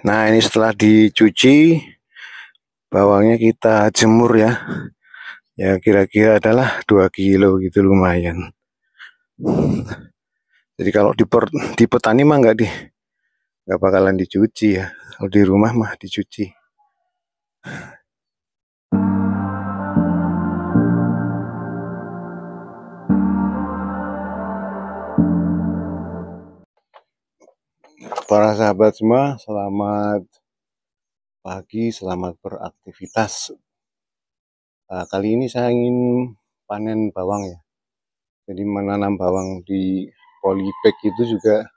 Nah, ini setelah dicuci, bawangnya kita jemur ya. Ya kira-kira adalah 2 kilo gitu, lumayan. Jadi kalau di petani mah nggak bakalan dicuci ya. Kalau di rumah mah dicuci. Para sahabat semua, selamat pagi, selamat beraktivitas. Kali ini saya ingin panen bawang ya. Jadi menanam bawang di polybag itu juga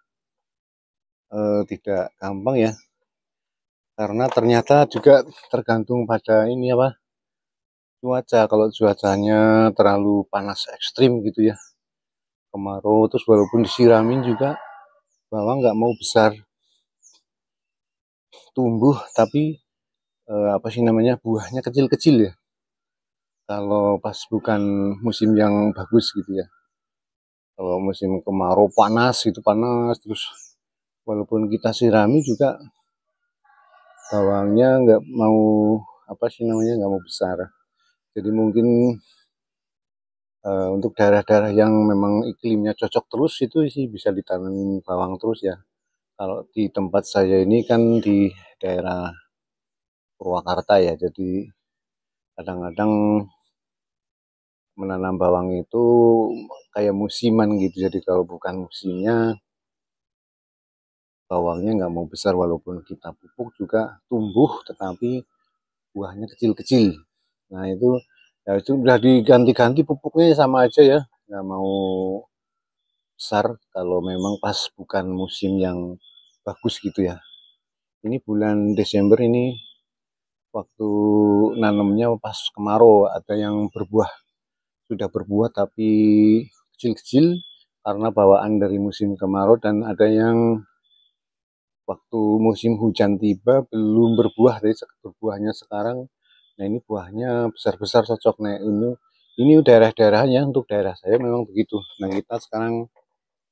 tidak gampang ya. Karena ternyata juga tergantung pada ini apa, cuaca. Kalau cuacanya terlalu panas ekstrim gitu ya, kemarau, terus walaupun disiramin juga bawang nggak mau besar, tumbuh tapi apa sih namanya, buahnya kecil-kecil ya. Kalau pas bukan musim yang bagus gitu ya. Kalau musim kemarau panas itu panas terus, walaupun kita sirami juga bawangnya nggak mau, apa sih namanya, nggak mau besar. Jadi mungkin untuk daerah-daerah yang memang iklimnya cocok terus itu sih bisa ditanam bawang terus ya. Kalau di tempat saya ini kan di daerah Purwakarta ya, jadi kadang-kadang menanam bawang itu kayak musiman gitu. Jadi kalau bukan musimnya, bawangnya nggak mau besar, walaupun kita pupuk juga tumbuh, tetapi buahnya kecil-kecil. Nah itu ya, itu udah diganti-ganti pupuknya sama aja ya, nggak mau besar kalau memang pas bukan musim yang bagus gitu ya. Ini bulan Desember ini waktu nanamnya pas kemarau, ada yang berbuah, sudah berbuah tapi kecil-kecil karena bawaan dari musim kemarau, dan ada yang waktu musim hujan tiba belum berbuah, jadi berbuahnya sekarang. Nah ini buahnya besar-besar, cocok. Nah ini daerah-daerahnya, untuk daerah saya memang begitu. Nah kita sekarang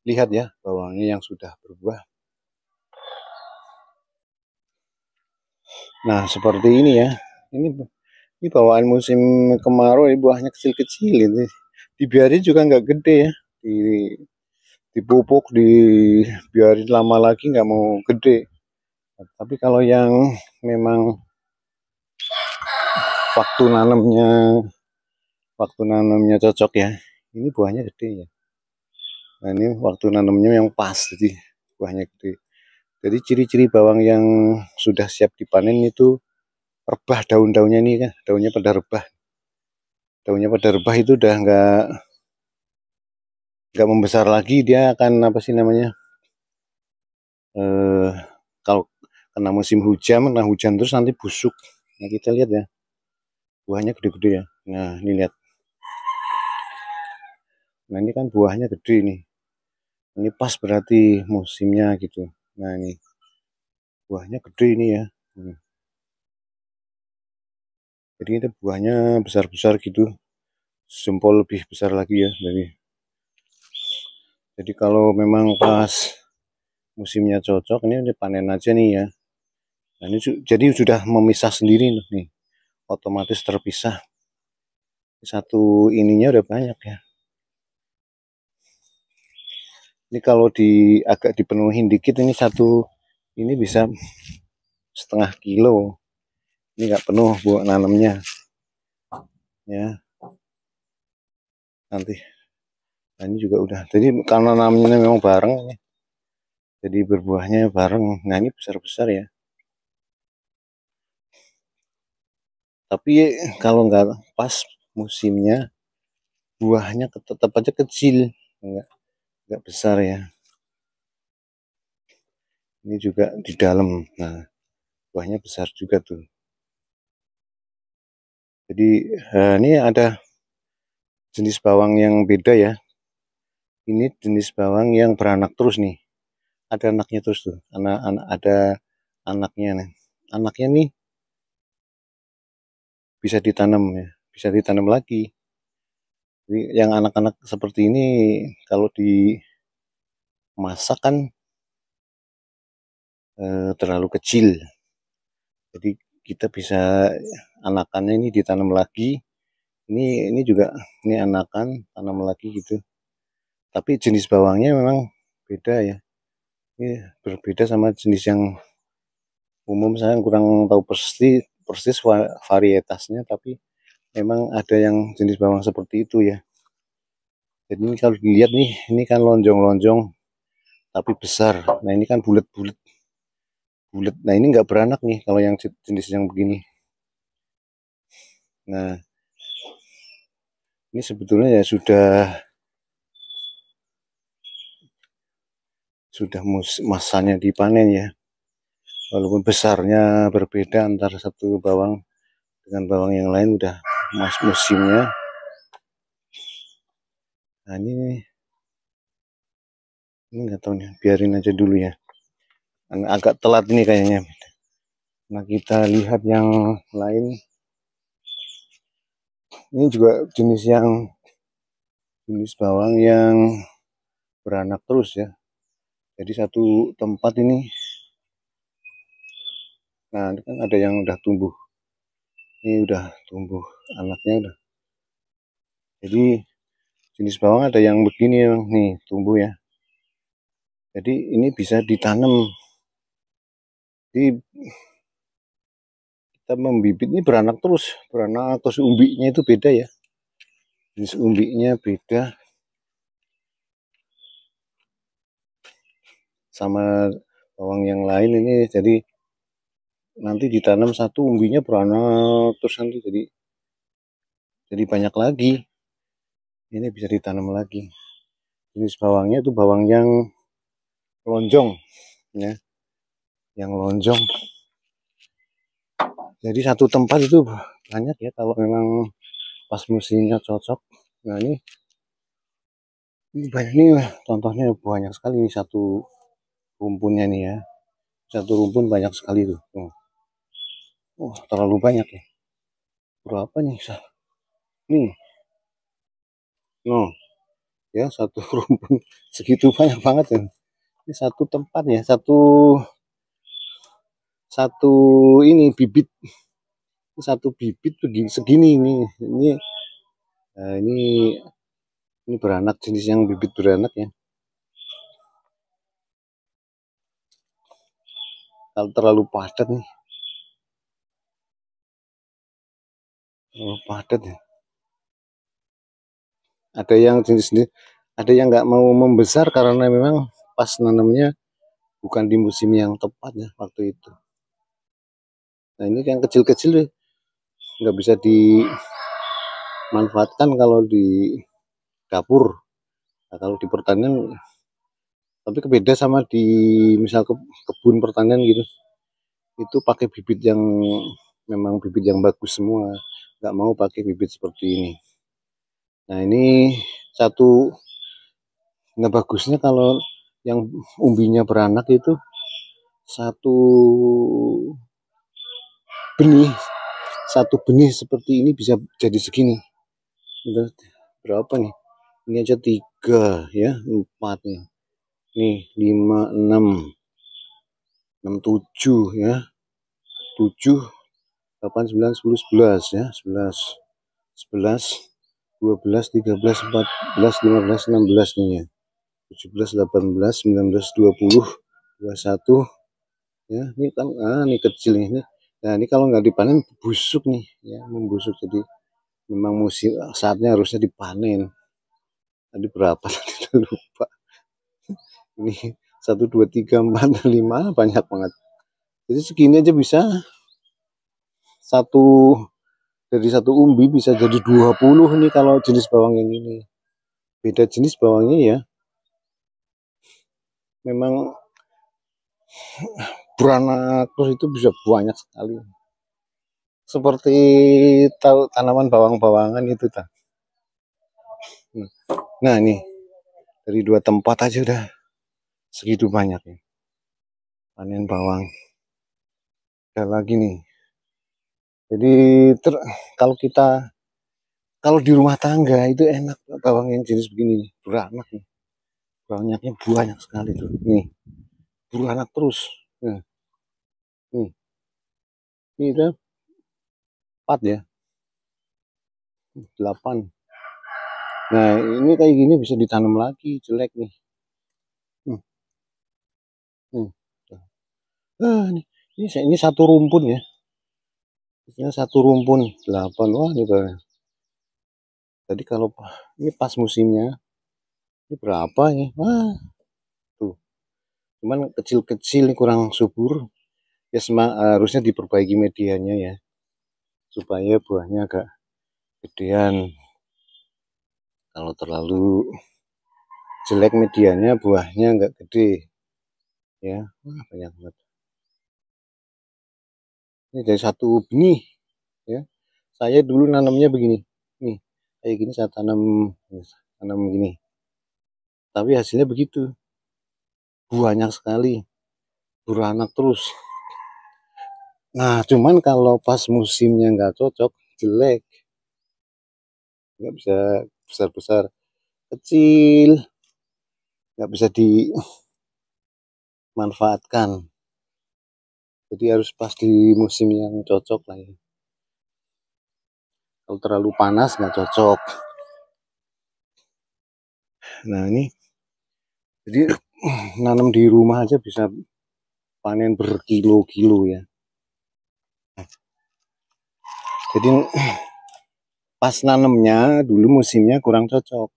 lihat ya bawangnya yang sudah berbuah. Nah seperti ini ya, ini bawaan musim kemarau, ini buahnya kecil-kecil, ini dibiarin juga nggak gede ya, dipupuk, dibiarin lama lagi nggak mau gede. Tapi kalau yang memang waktu nanamnya cocok ya, ini buahnya gede ya. Nah ini waktu nanamnya yang pas, jadi buahnya gede. Jadi ciri-ciri bawang yang sudah siap dipanen itu rebah, daun-daunnya ini kan, daunnya pada rebah. Daunnya pada rebah itu udah nggak membesar lagi, dia akan apa sih namanya, eh, kalau kena musim hujan, terus nanti busuk. Nah kita lihat ya, buahnya gede-gede ya. Nah ini lihat, nah ini kan buahnya gede nih, ini pas berarti musimnya gitu. Nah ini buahnya gede ini ya. Jadi itu buahnya besar-besar gitu, jempol lebih besar lagi ya. Jadi kalau memang pas musimnya cocok, ini panen aja nih ya. Nah, ini jadi sudah memisah sendiri nih, otomatis terpisah. Satu ininya udah banyak ya. Ini kalau agak dipenuhin dikit, ini satu ini bisa 0,5 kilo. Ini nggak penuh buat nanamnya ya, nanti. Nah, ini juga udah. Jadi karena namanya memang bareng ya, jadi berbuahnya bareng. Nah ini besar-besar ya. Tapi kalau nggak pas musimnya, buahnya tetap aja kecil, nggak besar ya. Ini juga di dalam, nah buahnya besar juga tuh. Jadi ini ada jenis bawang yang beda ya. Ini jenis bawang yang beranak terus nih, ada anaknya terus tuh, anak-anak, ada anaknya nih. Anaknya nih bisa ditanam ya, bisa ditanam lagi. Jadi yang anak-anak seperti ini kalau dimasak kan terlalu kecil. Jadi kita bisa anakannya ini ditanam lagi. Ini juga ini anakan tanam lagi gitu. Tapi jenis bawangnya memang beda ya. Ini berbeda sama jenis yang umum. Saya kurang tahu persis varietasnya, tapi memang ada yang jenis bawang seperti itu ya. Jadi ini kalau dilihat nih, ini kan lonjong-lonjong tapi besar. Nah ini kan bulat-bulat. Nah ini nggak beranak nih kalau yang jenis yang begini. Nah ini sebetulnya ya sudah masanya dipanen ya. Walaupun besarnya berbeda antara satu bawang dengan bawang yang lain, udah musimnya. Nah ini nggak tahu nih, biarin aja dulu ya. Agak telat ini kayaknya. Nah kita lihat yang lain. Ini juga jenis bawang yang beranak terus ya. Jadi satu tempat ini, nah ini kan ada yang udah tumbuh. Ini udah tumbuh anaknya udah. Jadi jenis bawang ada yang begini nih tumbuh ya. Jadi ini bisa ditanam. Jadi kita membibit ini beranak terus umbinya itu beda ya. Jenis umbinya beda sama bawang yang lain ini. Jadi nanti ditanam satu umbinya beranak terus nanti jadi banyak lagi. Ini bisa ditanam lagi. Jenis bawangnya itu bawang yang lonjong ya, yang lonjong. Jadi satu tempat itu banyak ya kalau memang pas musimnya cocok. Nah ini banyak nih, contohnya banyak sekali nih satu rumpunnya nih ya. Satu rumpun banyak sekali tuh. Oh, terlalu banyak ya. Berapa nih? Nih. No. Ya, satu rumpun segitu banyak banget ya. Ini satu tempat ya, satu ini bibit. Satu bibit begini segini ini. Nah, ini beranak, jenis yang bibit beranak ya. Kalau terlalu padat nih. Terlalu padat ya. Ada yang jenis ini, ada yang nggak mau membesar karena memang pas nanamnya bukan di musim yang tepat ya waktu itu. Nah ini yang kecil-kecil nggak bisa dimanfaatkan kalau di dapur. Nah, kalau di pertanian, tapi beda sama di misal kebun pertanian gitu, itu pakai bibit yang memang bibit yang bagus semua, nggak mau pakai bibit seperti ini. Nah ini satu, nah bagusnya kalau yang umbinya beranak itu satu benih seperti ini bisa jadi segini. Berapa nih? Ini aja 3 ya, 4 nih. Nih 5, 6, 7 ya. 7, 8, 9, 10, 11 ya. 11, 11, 12, 13, 14, 15, 16 nih ya. 17, 18, 19, 20, 21 ya. Ini kan ini kecil ini. Nah, ini kalau nggak dipanen busuk nih ya, membusuk. Jadi memang musim saatnya harusnya dipanen. Tadi berapa tadi lupa. Ini 1, 2, 3, 4, 5 banyak banget. Jadi segini aja bisa dari satu umbi bisa jadi 20 nih kalau jenis bawang yang ini. Beda jenis bawangnya ya. Memang beranak terus itu bisa banyak sekali. Seperti tanaman bawang-bawangan itu tak. Nah ini dari 2 tempat aja udah segitu banyak ya. Panen bawang. Ada lagi nih. Jadi kalau di rumah tangga itu enak bawang yang jenis begini nih, beranak nih. Banyaknya banyak sekali tuh. Nih, beranak terus. Nah, ini udah 4 ya, 8. Nah, ini kayak gini bisa ditanam lagi, jelek nih. Hmm, hmm. Ini satu rumpun ya. Ini satu rumpun 8. Wah, ini baru. Tadi kalau ini pas musimnya, ini berapa ya? Wah, tuh. Cuman kecil-kecil nih, kurang subur. Ya harusnya diperbaiki medianya ya, supaya buahnya agak gedean. Kalau terlalu jelek medianya, buahnya nggak gede ya. Wah, banyak banget. Ini dari satu benih ya. Saya dulu nanamnya begini nih, kayak gini saya tanam tanam begini, tapi hasilnya begitu, banyak sekali, beranak terus. Nah, cuman kalau pas musimnya nggak cocok, jelek, nggak bisa besar-besar, kecil, nggak bisa dimanfaatkan. Jadi harus pas di musim yang cocok lah ya. Kalau terlalu panas nggak cocok. Nah, ini jadi nanam di rumah aja bisa panen berkilo-kilo ya. Jadi pas nanamnya dulu musimnya kurang cocok.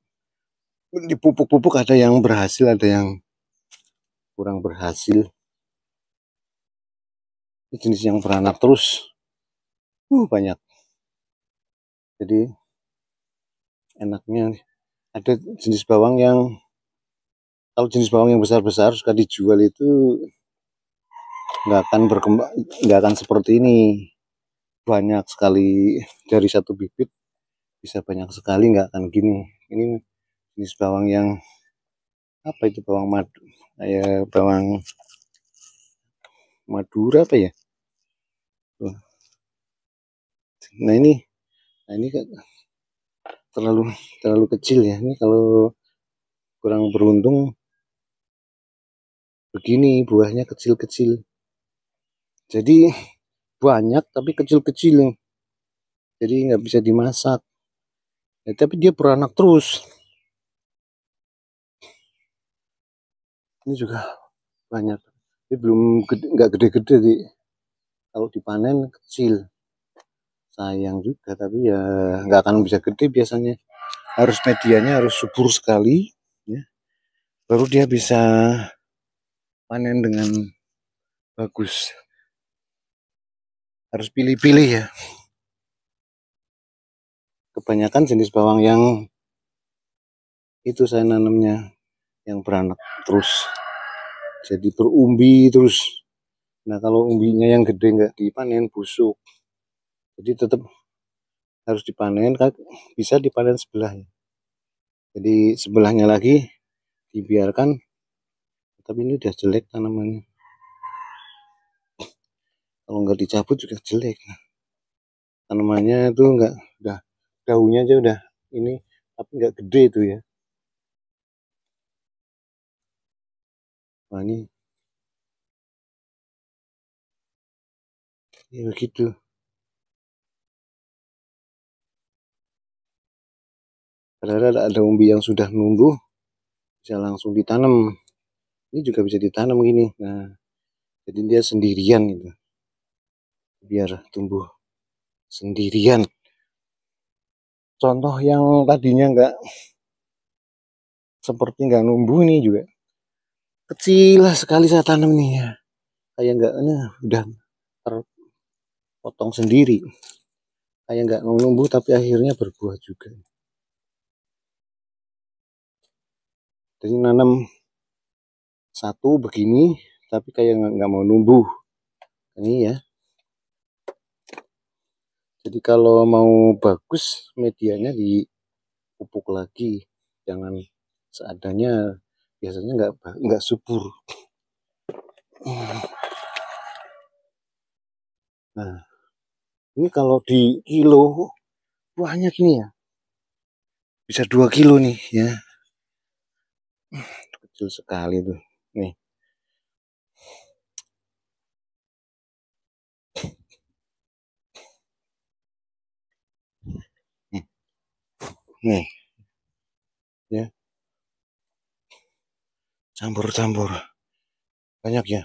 Di pupuk-pupuk ada yang berhasil, ada yang kurang berhasil. Ini jenis yang beranak terus, banyak. Jadi enaknya ada jenis bawang yang, kalau jenis bawang yang besar-besar suka dijual itu nggak akan berkembang, nggak akan seperti ini. Banyak sekali dari satu bibit bisa banyak sekali, nggak akan gini. Ini jenis bawang yang apa itu, bawang madu, kayak bawang Madura apa ya. Nah ini, terlalu terlalu kecil ya. Ini kalau kurang beruntung begini, buahnya kecil-kecil. Jadi banyak tapi kecil-kecil, jadi nggak bisa dimasak ya, tapi dia beranak terus. Ini juga banyak, ini belum nggak gede-gede sih, kalau dipanen kecil, sayang juga, tapi ya nggak akan bisa gede biasanya. Harus medianya harus subur sekali ya, baru dia bisa panen dengan bagus. Harus pilih-pilih ya. Kebanyakan jenis bawang yang itu saya nanamnya yang beranak terus, jadi berumbi terus. Nah, kalau umbinya yang gede nggak dipanen, busuk. Jadi tetap harus dipanen, kan bisa dipanen sebelahnya. Jadi sebelahnya lagi dibiarkan, tapi ini udah jelek tanamannya. Kalau nggak dicabut juga jelek. Tanamannya itu nggak, udah daunnya aja udah ini, tapi nggak gede itu ya. Nah ini ya begitu. Padahal ada umbi yang sudah numbuh, bisa langsung ditanam. Ini juga bisa ditanam gini. Nah, jadi dia sendirian gitu, biar tumbuh sendirian. Contoh yang tadinya nggak, seperti nggak numbuh, ini juga kecil sekali saya tanam nih ya. Kayak nggak, nah, udah terpotong sendiri. Kayak nggak mau numbuh tapi akhirnya berbuah juga. Jadi nanam satu begini tapi kayak nggak mau numbuh. Ini ya. Jadi kalau mau bagus medianya dipupuk lagi, jangan seadanya. Biasanya nggak subur. Nah, ini kalau di kilo buahnya gini ya, bisa 2 kilo nih ya. Kecil sekali tuh nih. Nih, ya, campur-campur. Banyak ya,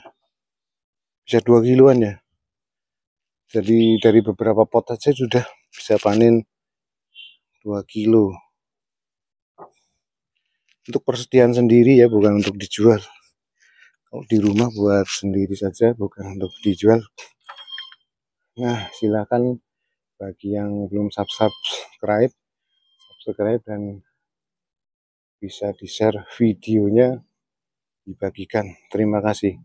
bisa 2 kiloan ya. Jadi dari beberapa pot aja sudah bisa panen 2 kilo. Untuk persediaan sendiri ya, bukan untuk dijual. Kalau di rumah buat sendiri saja, bukan untuk dijual. Nah, silakan bagi yang belum subscribe dan bisa di-share videonya, dibagikan. Terima kasih.